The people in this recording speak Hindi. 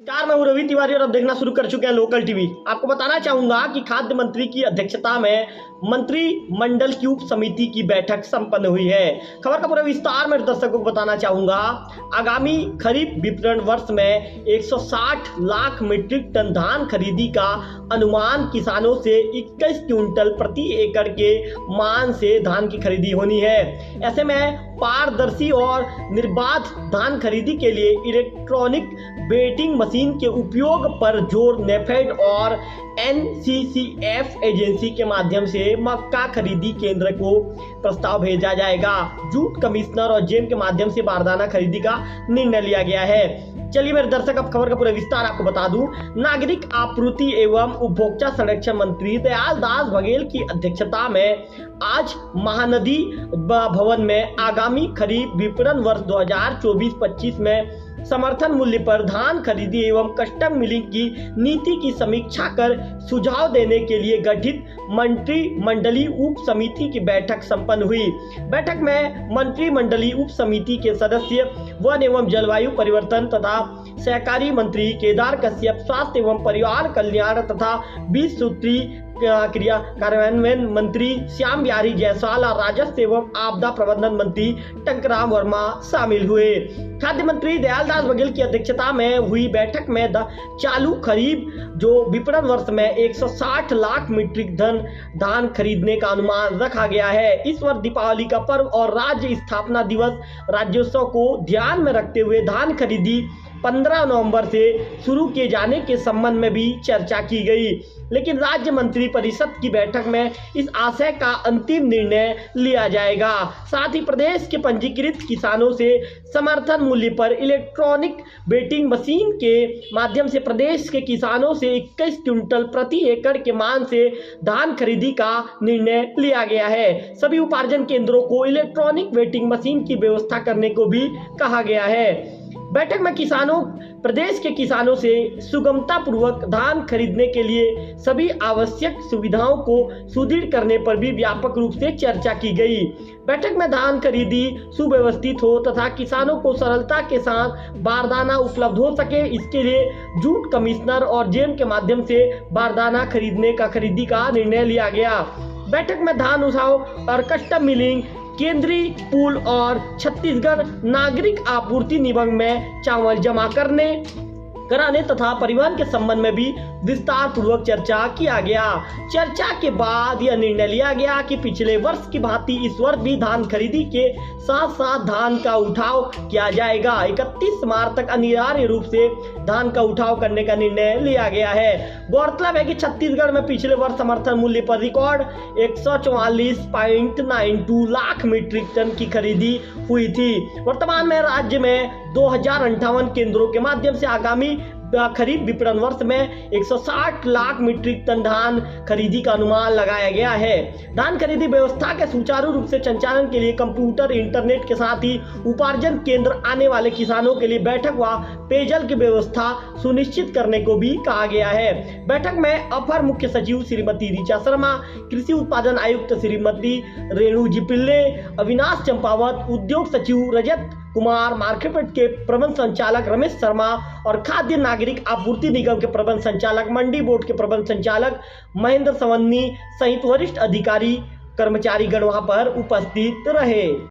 नमस्कार, मैं हूं रवि तिवारी और अब देखना शुरू कर चुके हैं लोकल टीवी। आपको बताना चाहूंगा कि खाद्य मंत्री की अध्यक्षता में मंत्रिमंडल की उप समिति की बैठक संपन्न हुई है। खबर का पूरा विस्तार में दर्शकों को बताना चाहूंगा। आगामी खरीफ विपणन वर्ष में 160 लाख मीट्रिक टन धान खरीदी का अनुमान किसानों से 21 क्विंटल प्रति एकड़ के मान से धान की खरीदी होनी है। ऐसे में पारदर्शी और निर्बाध धान खरीदी के लिए इलेक्ट्रॉनिक वेटिंग मशीन के उपयोग पर जोर नेफेड और NCCF एजेंसी के माध्यम से मक्का खरीदी केंद्र को प्रस्ताव भेजा जाएगा। जूट कमिश्नर और जेम के माध्यम से बारदाना खरीदी का निर्णय लिया गया है। चलिए मेरे दर्शक, अब खबर का पूरा विस्तार आपको बता दूं। नागरिक आपूर्ति एवं उपभोक्ता संरक्षण मंत्री दयाल दास बघेल की अध्यक्षता में आज महानदी भवन में आगामी खरीफ विपणन वर्ष 2024-25 में समर्थन मूल्य पर धान खरीदी एवं कस्टम मिलिंग की नीति की समीक्षा कर सुझाव देने के लिए गठित मंत्रिमंडलीय उप समिति की बैठक संपन्न हुई। बैठक में मंत्रिमंडलीय उप समिति के सदस्य वन एवं जलवायु परिवर्तन तथा सहकारी मंत्री केदार कश्यप, स्वास्थ्य एवं परिवार कल्याण तथा 20 सूत्री क्रिया कार्यान्वयन मंत्री श्याम बिहारी जायसवाल और राजस्व एवं आपदा प्रबंधन मंत्री टंकराम वर्मा शामिल हुए। खाद्य मंत्री दयाल दास बघेल की अध्यक्षता में हुई बैठक में चालू खरीफ जो विपणन वर्ष में 160 लाख मीट्रिक टन धान खरीदने का अनुमान रखा गया है। इस वर्ष दीपावली का पर्व और राज्य स्थापना दिवस राज्योत्सव को ध्यान में रखते हुए धान खरीदी 15 नवंबर से शुरू किए जाने के संबंध में भी चर्चा की गई, लेकिन राज्य मंत्री परिषद की बैठक में इस आशय का अंतिम निर्णय लिया जाएगा। साथ ही प्रदेश के पंजीकृत किसानों से समर्थन मूल्य पर इलेक्ट्रॉनिक वेटिंग मशीन के माध्यम से प्रदेश के किसानों से 21 क्विंटल प्रति एकड़ के मान से धान खरीदी का निर्णय लिया गया है। सभी उपार्जन केंद्रों को इलेक्ट्रॉनिक वेटिंग मशीन की व्यवस्था करने को भी कहा गया है। बैठक में प्रदेश के किसानों से सुगमता पूर्वक धान खरीदने के लिए सभी आवश्यक सुविधाओं को सुदृढ़ करने पर भी व्यापक रूप से चर्चा की गई। बैठक में धान खरीदी सुव्यवस्थित हो तथा किसानों को सरलता के साथ बारदाना उपलब्ध हो सके, इसके लिए जूट कमिश्नर और जेम के माध्यम से बारदाना खरीदी का निर्णय लिया गया। बैठक में धान उठाव और कस्टम मिलिंग, केंद्रीय पूल और छत्तीसगढ़ नागरिक आपूर्ति निगम में चावल जमा कराने तथा परिवहन के संबंध में भी विस्तार पूर्वक चर्चा किया गया। चर्चा के बाद यह निर्णय लिया गया कि पिछले वर्ष की भांति इस वर्ष भी धान खरीदी के साथ साथ धान का उठाव किया जाएगा। 31 मार्च तक अनिवार्य रूप से धान का उठाव करने का निर्णय लिया गया है। गौरतलब है कि छत्तीसगढ़ में पिछले वर्ष समर्थन मूल्य पर रिकॉर्ड 144.92 लाख मीट्रिक टन की खरीदी हुई थी। वर्तमान में राज्य में 2058 केंद्रों के माध्यम से आगामी खरीफ विपणन वर्ष में 160 लाख मीट्रिक टन धान खरीदी का अनुमान लगाया गया है। धान खरीदी व्यवस्था के सुचारू रूप से संचालन के लिए कंप्यूटर, इंटरनेट के साथ ही उपार्जन केंद्र आने वाले किसानों के लिए बैठक व पेयजल की व्यवस्था सुनिश्चित करने को भी कहा गया है। बैठक में अपर मुख्य सचिव श्रीमती ऋचा शर्मा, कृषि उत्पादन आयुक्त श्रीमती रेणु जी पिल्ले, अविनाश चंपावत, उद्योग सचिव रजत कुमार, मार्केट के प्रबंध संचालक रमेश शर्मा और खाद्य नागरिक आपूर्ति निगम के प्रबंध संचालक, मंडी बोर्ड के प्रबंध संचालक महेंद्र सवन्नी सहित वरिष्ठ अधिकारी कर्मचारी गण वहां पर उपस्थित रहे।